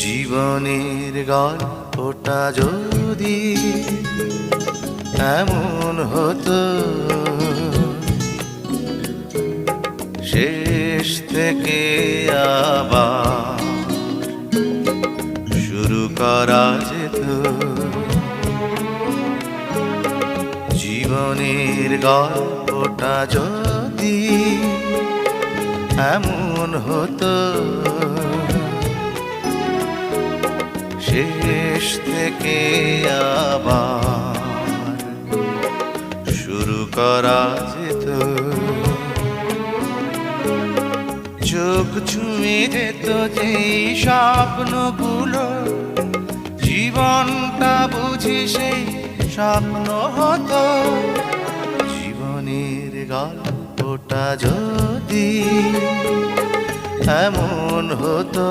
জীবনের গল্পটা যদি এমন হতো, শেষ থেকে আবার শুরু করা যেত। জীবনের গল্পটা যদি এমন হতো, শেষ থেকে আবার শুরু করা যেত। চোখ ছুঁয়ে যেত যেই স্বপ্নগুলো, জীবনটা বুঝি সেই স্বপ্ন হতো। জীবনের গল্পটা যদি এমন হতো,